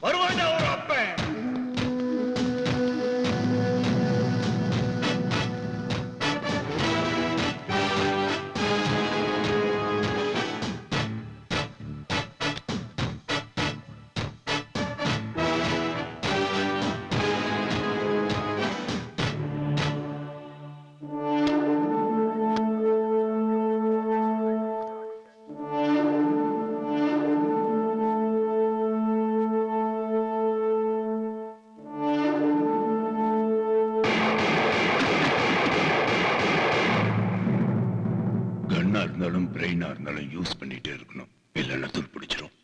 வருவாண்டா ஒரு அப்பன். இருந்தாலும் பிரெயினா இருந்தாலும் யூஸ் பண்ணிட்டே இருக்கணும், இல்லைன்னா துருப்பிடிச்சிடும்.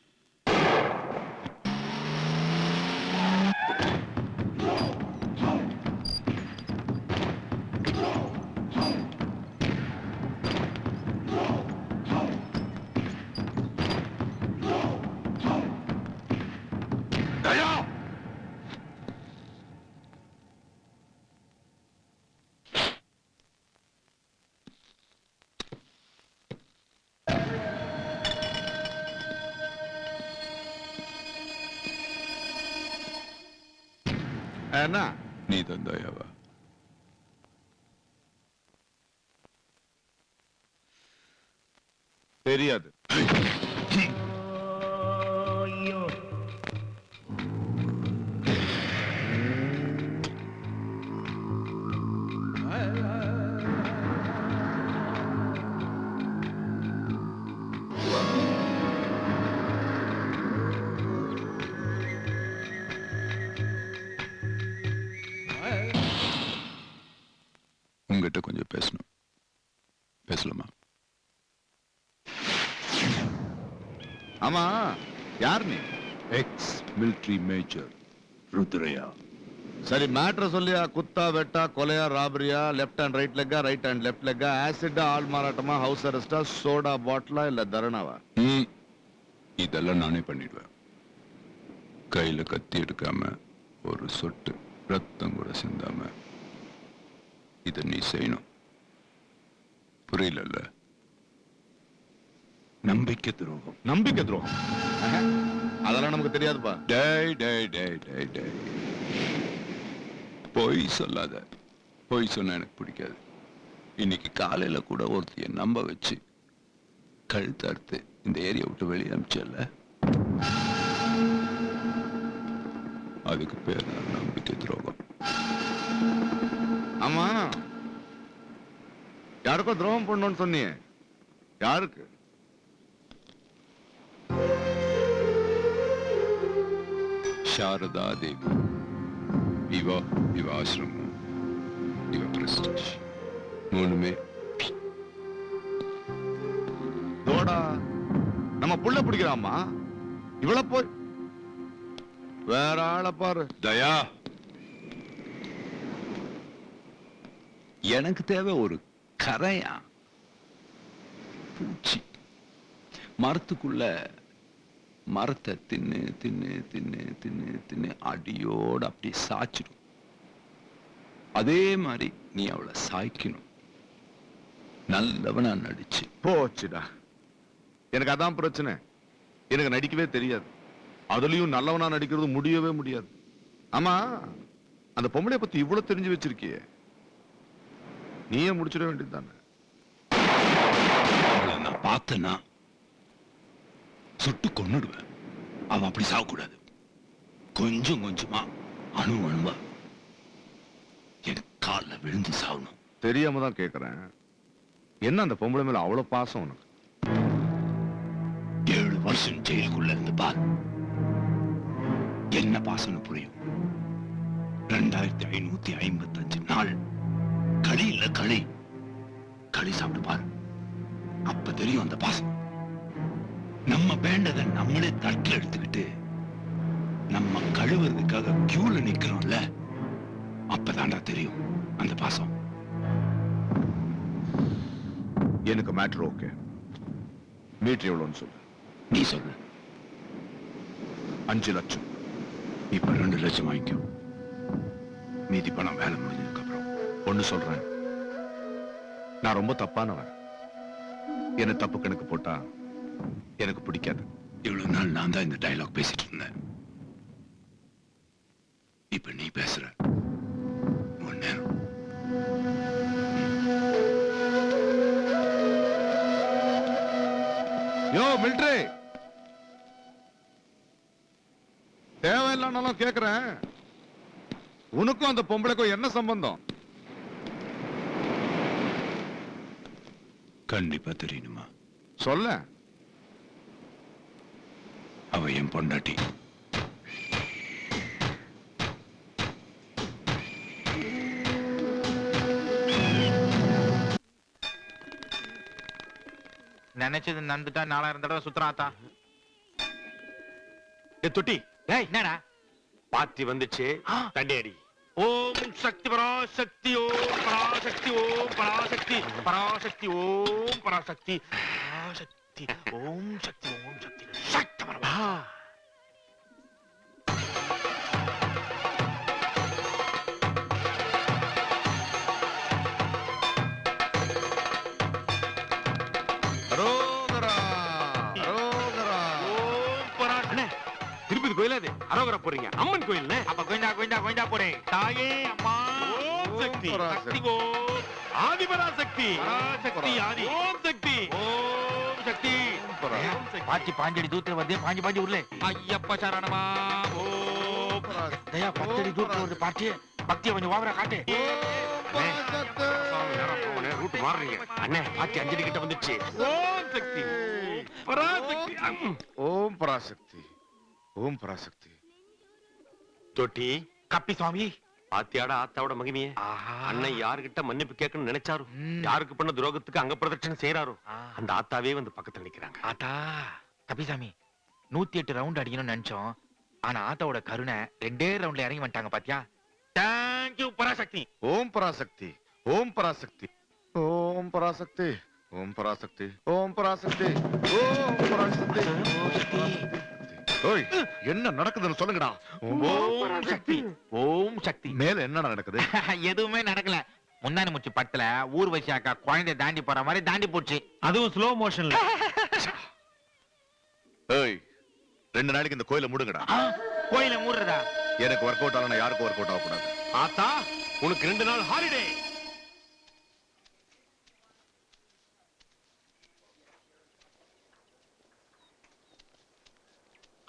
என்ன நீ தந்தாயாவா? தெரியாது. உங்ககிட்ட கொஞ்சம் பேசணும். பேசலாமா? ஆமா, யார் நீ? X military major Rudraiah. சரி, மேட்ரு சொல்லியா? குத்தா, வெட்டா, கொலையா, ராபரியா, left hand right லெக்கா, right hand left லெக்கா, ஆசிடா, ஆள் மாறாட்டமா, ஹவுஸ் அரெஸ்டா, சோடா பாட்டிலா, இல்ல தரணாவா? இதெல்லாம் நானே பண்ணிடுவேன். கையில கத்தி எடுக்காம, ஒரு சொட்டு ரத்தம் கூட சிந்தாம இத நீ செய்யணும். புரியல? நம்பிக்கை துரோகம். நம்பிக்கை துரோகம் அதெல்லாம் நமக்கு தெரியாதுப்பா. டேய் டேய் டேய் டேய் டேய், பொய் சொல்லாத. பொய் சொன்னா எனக்கு பிடிக்காது. இன்னைக்கு காலையில கூட ஒருத்தைய நம்ப வச்சு கழுத்தறுத்து இந்த ஏரியா விட்டு வெளியே அனுப்பிச்சல, அதுக்கு பேர் நம்பிக்கை துரோகம். ஆமா, யாருக்கோ துரோகம் பண்ணணும்னு சொன்னியே, யாருக்கு? சாரதா தேவி, இவ ஆசிரமம், இவ பிரஸ்டீஜ், மூணுமே தோடா நம்ம புள்ள பிடிக்கிறாமா. இவள போய் வேற ஆளை பாரு. தயா, எனக்கு தேவை ஒரு கரையா பூச்சி. மரத்துக்குள்ள மரத்தை தின்னு தின்னு தின்னு தின்னு தின்னு அடியோட அப்படி சாய்ச்சிடும். அதே மாதிரி நீ அவளை சாய்க்கணும், நல்லவனா நடிச்சு. போச்சுடா, எனக்கு அதான் பிரச்சனை. எனக்கு நடிக்கவே தெரியாது. அதுலயும் நல்லவனா நடிக்கிறது முடியவே முடியாது. ஆமா, அந்த பொம்பளைய பத்தி இவ்வளவு தெரிஞ்சு வச்சிருக்கியே, நீயே முடிச்சிட வேண்டியது தானே? அவளை நான் பார்த்தேன்னா சுட்டு கொன்னுடுவேன். அவன் அப்படி சாகக்கூடாது. கொஞ்சம் கொஞ்சமா, அணு அணுவா என் காலில் விழுந்து சாகணும். தெரியாம தான் கேக்குறேன், என்ன அந்த பொம்பளை மேல அவ்வளவு பாசம் உனக்கு? 7 வருஷம் ஜெயிலுக்குள்ள இருந்து பார், என்ன பாசம்னு புரியும். 2555 நாள் களி இல்ல களி, களி சாப்பிட்டு பாரு, அப்ப தெரியும் அந்த பாசம். நம்ம வேண்டதை நம்மளே தட்டில் எடுத்துக்கிட்டு நம்ம கழுவுறதுக்காக கியூல நிக்கிறோம்ல, அப்பதான்டா தெரியும் அந்த பாசம். எனக்கு மேட்ரு ஓகே. மீட்டர் எவ்வளவுன்னு சொல்லு. நீ சொல்லு. 5 லட்சம். இப்ப 2 லட்சம் வாங்கிக்கோ. மீதி பணம் வேலை முடிஞ்சதுக்கு அப்புறம். ஒண்ணு சொல்றேன், நான் ரொம்ப தப்பானவன். என்ன தப்பு கணக்கு போட்டா எனக்கு பிடிக்காது. இவ்வளவு நாள் நான் தான் இந்த டயலாக் பேசிட்டு இருந்தேன். செக்ரட்டரி, தேவையில்லானாலும் கேக்குறேன், உனக்கும் அந்த பொம்பளைக்கும் என்ன சம்பந்தம்? கண்டிப்பா தெரியணுமா? சொல்ல. அவ என் பொண்டாட்டி. நினைச்சது நந்துட்டா 4000 தடவை சுத்துறாத்தா. தொட்டி ஏய் என்னடா பாத்தி வந்துச்சு, தண்டி அடி. ஓம் சக்தி பராசக்தி, ஓம் பராசக்தி, ஓம் பராசக்தி, பராசக்தி, ஓம் பராசக்தி, பராசக்தி, ஓம் சக்தி, ஓம் சக்தி, சக்தி பரமா. அரோகரா, அரோகரா. ஓம் பராசக்தி. திருப்பதி கோயில் அது அரோகரா போறீங்க? அம்மன் கோயில். அப்ப கோயிந்தா கோயிந்தா கோயிந்தா போறே. தாயே அம்மா ஓம் சக்தி, சக்தி, ஓம் ஆதிபராசக்தி, பராசக்தி, ஆதி ஓம் சக்தி, ஓம் சக்தி. பாச்சி பாஞ்சடி தூரத்துல வருது, பாஞ்சு பாஞ்சு உருளே. ஐயப்ப சரணமா. ஓம் தயா 10 அடி தூரத்துல வருது பாச்சி. பக்தியை கொஞ்சம் ஓவரா காட்டு. ரூட் மாறுறீங்க. அண்ணே பாத்தி 5 அடி கிட்ட வந்துச்சு. ஓம் சக்தி, பராசக்தி. ஓம் பராசக்தி, ஓம் பராசக்தி. தொட்டி கப்பி சுவாமி. பாத்தியாட ஆத்தாவோட மகிமையே. அண்ணன் யாருகிட்ட மன்னிப்பு கேட்கணும்னு நினைச்சாரு, யாருக்கு பண்ண துரோகத்துக்கு அங்க பிரதட்சணை செய்யறாரு, அந்த ஆத்தாவே வந்து பக்கத்துல நிக்கிறாங்க. ஆத்தா கபிசாமி 108 ரவுண்ட் அடிக்கணும்னு நினைச்சோம். ஆனா ஆத்தாவோட கருணை 2 ரவுண்ட்ல இறங்கி வந்துட்டாங்க பாத்தியா. தேங்க்யூ பராசக்தி. ஓம் பராசக்தி, ஓம் பராசக்தி, ஓம் பராசக்தி, ஓம் பராசக்தி, ஓம் பராசக்தி, ஓம் பராசக்தி. ஓய், என்ன நடக்குதுன்னு சொல்லுங்கடா. ஓம் சக்தி, ஓம் சக்தி. மேல என்ன நடக்குது? எதுவுமே நடக்கல. முந்தானி முச்சு பட்டல ஊர்வசி அக்கா குழந்தை தாண்டி போற மாதிரி தாண்டி போச்சு. அதுவும் ஸ்லோ மோஷன்ல. ஏய், 2 நாளைக்கு இந்த கோயிலை மூடுங்கடா. கோயில மூடுறதா? எனக்கு ஒர்க் அவுட் ஆகலன்னா யாருக்கும் ஒர்க் அவுட் ஆகக்கூடாது. ஆத்தா உனக்கு 2 நாள் ஹாலிடே.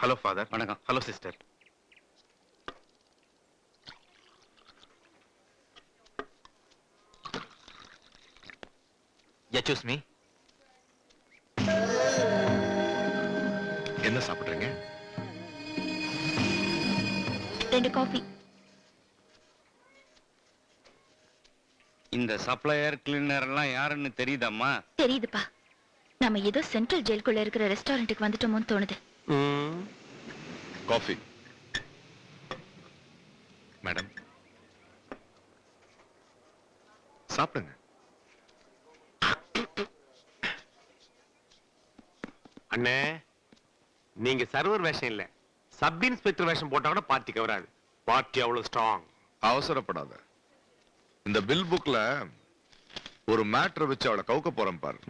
Hello father. வணக்கம். Hello sister. Excuse me. என்ன சாப்பிடுறீங்க? 2 காஃபி. இந்த சப்ளையர் கிளீனர் எல்லாம் யாருன்னு தெரியுதாம்மா? தெரியுதுப்பா. நம்ம ஏதோ சென்ட்ரல் ஜெயிலுக்குள்ள இருக்கிற ரெஸ்டாரண்ட்டுக்கு வந்துட்டோமோன்னு தோணுது. காஃபி. மேடம் சாப்பிடுங்க. அண்ணே நீங்க சர்வர் வேஷம் இல்ல, சப் இன்ஸ்பெக்டர் வேஷம் போட்டா கூட பார்ட்டி கவராது. பார்ட்டி அவ்வளவு ஸ்ட்ராங். அவசரப்படாத. இந்த பில் புக்ல ஒரு மேட்டர் வச்சு அவளை கவுக்க போறேன் பாரு.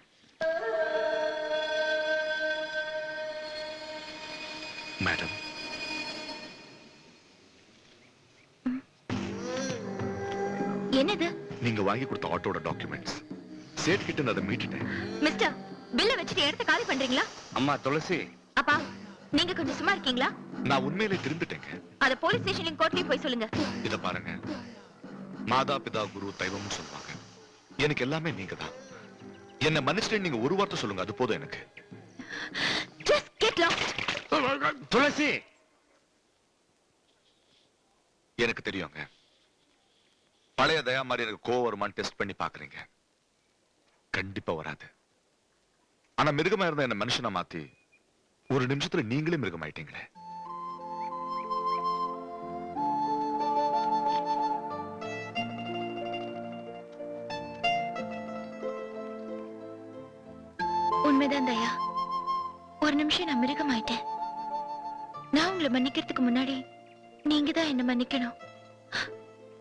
மேடம், என்னது? நீங்க வாங்கி கொடுத்த ஆட்டோட டாக்குமெண்ட்ஸ் சேட் கிட்ட நான் அதை மீட்டுட்டேன். மிஸ்டர், பில்ல வச்சுட்டு இடத்த காலி பண்றீங்களா? அம்மா துளசி, அப்பா, நீங்க கொஞ்சம் சும்மா இருக்கீங்களா? நான் உண்மையிலே திருந்துட்டேங்க. அத போலீஸ் ஸ்டேஷன்லயும் கோர்ட்லயும் போய் சொல்லுங்க. இத பாருங்க, மாதா பிதா குரு தெய்வம்னு சொல்லுவாங்க. எனக்கு எல்லாமே நீங்க தான். என்ன மன்னிச்சிட்டு நீங்க ஒரு வார்த்தை சொல்லுங்க, அது போதும் எனக்கு. Just get lost. துளசி எனக்கு தெரியுங்க, பழைய தயா மாதிரி எனக்கு கோவம் வருமான்னு டெஸ்ட் பண்ணி பாக்குறீங்க. கண்டிப்பா வராது. ஆனா மிருகமா இருந்தா என்ன மனுஷனா மாத்தி ஒரு நிமிஷத்துல நீங்களே மிருகமாயிட்டீங்களே. உண்மைதான் தயா. ஒரு நிமிஷம் நான் மிருகமாயிட்டேன். நான் உங்களை மன்னிக்கிறதுக்கு முன்னாடி நீங்க தான் என்ன மன்னிக்கணும்.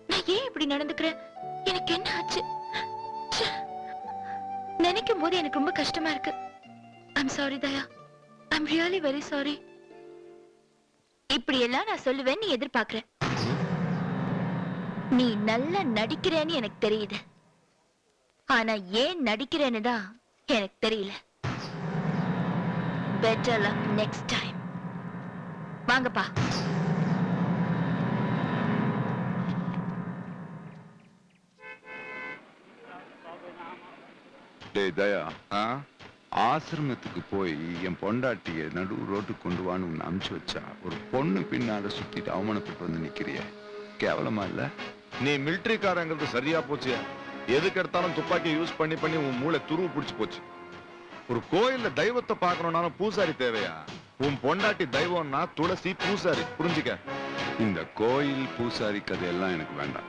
நான் ஏன் இப்படி நடந்துக்கிறேன்? எனக்கு என்ன ஆச்சு? நினைக்கும் போது எனக்கு ரொம்ப கஷ்டமா இருக்கு. I'm sorry Daya. I'm really very sorry. இப்படி எல்லாம் நான் சொல்லுவேன்னு நீ எதிர்பார்க்கிறேன். நீ நல்லா நடிக்கிறேன்னு எனக்கு தெரியுது. ஆனா ஏன் நடிக்கிறேன்னு தான் எனக்கு தெரியல. Better luck next time. வாங்கப்பா. டேய் தயா, ஆ? ஆசிரமத்துக்கு போய் என் பொண்டாட்டிய நடு ரோட்டுக்கு கொண்டு வான்னு உன்னை அமுச்சு வச்சா ஒரு பொண்ணு பின்னால சுத்திட்டு அவமானப்பட்டு வந்து நிக்கிறிய, கேவலமா இல்ல? நீ மிலிட்டரிக்காரங்கிறது சரியா போச்சு. எதுக்கு எடுத்தாலும் துப்பாக்கி யூஸ் பண்ணி பண்ணி உன் மூளை துருவு பிடிச்சு போச்சு. ஒரு கோயில்ல தெய்வத்தை பார்க்கணும்னாலும் பூசாரி தேவையா? உன் பொண்டாட்டி தெய்வம்னா துளசி பூசாரி, புரிஞ்சுக்க. இந்த கோயில் பூசாரி கதையெல்லாம் எனக்கு வேண்டாம்.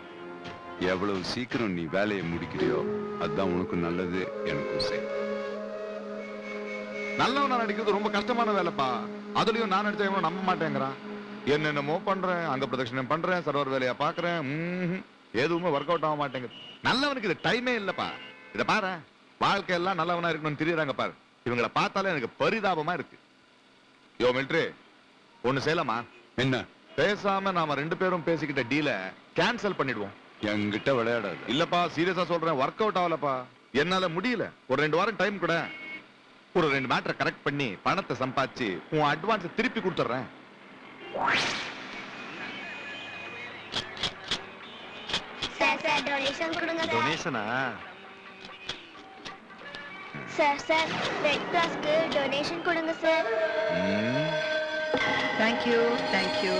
எவ்வளவு சீக்கிரம் நீ வேலையை முடிக்கிறியோ அதுதான் உனக்கு நல்லது, எனக்கும் சரி. நல்லவனா நடிக்கிறது ரொம்ப கஷ்டமான வேலைப்பா. அதுலயும் நான் நடிச்சா இவனும் நம்ப மாட்டேங்கிறான். என்னென்னமோ பண்றேன், அங்க பிரதட்சணம் பண்றேன், சர்வர் வேலையா பாக்குறேன், எதுவுமே ஒர்க் அவுட் ஆக மாட்டேங்குது. நல்லவனுக்கு இது டைமே இல்லப்பா. இத பாரு, வாழ்க்கை எல்லாம் நல்லவனா இருக்கணும்னு தெரியறாங்க பாரு. இவங்களை பார்த்தாலே எனக்கு பரிதாபமா இருக்கு. யோ மிலிட்டரி, ஒண்ணு செய்யலாமா? என்ன? பேசாம நாம 2 பேரும் பேசிக்கிட்ட டீல கேன்சல் பண்ணிடுவோம். என்கிட்ட விளையாடாது. இல்லப்பா, சீரியஸா சொல்றேன், ஒர்க் அவுட் ஆகலப்பா. என்னால முடியல. ஒரு 2 வாரம் டைம் கூட. ஒரு 2 மேட்டரை கரெக்ட் பண்ணி பணத்தை சம்பாதிச்சு உன் அட்வான்ஸ் திருப்பி கொடுத்துறேன். சார் டொனேஷன் கொடுங்க சார். டொனேஷனா? சார் ரெட் கிராஸ்க்கு டொனேஷன் கொடுங்க sir. Thank you thank you.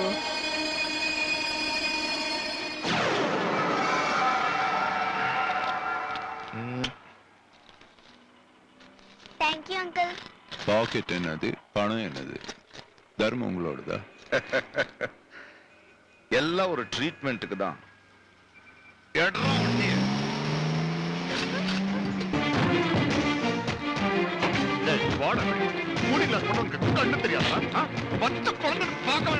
Thank you uncle. Pocket என்னது, பணம் என்னது, தர்மம் உங்களோடதா? எல்லாம் ஒரு ட்ரீட்மெண்ட்டுக்கு தான். மூடி கிளாஸ் பண்ண கண்ணு தெரியாதா? 10 குழந்தை பார்க்க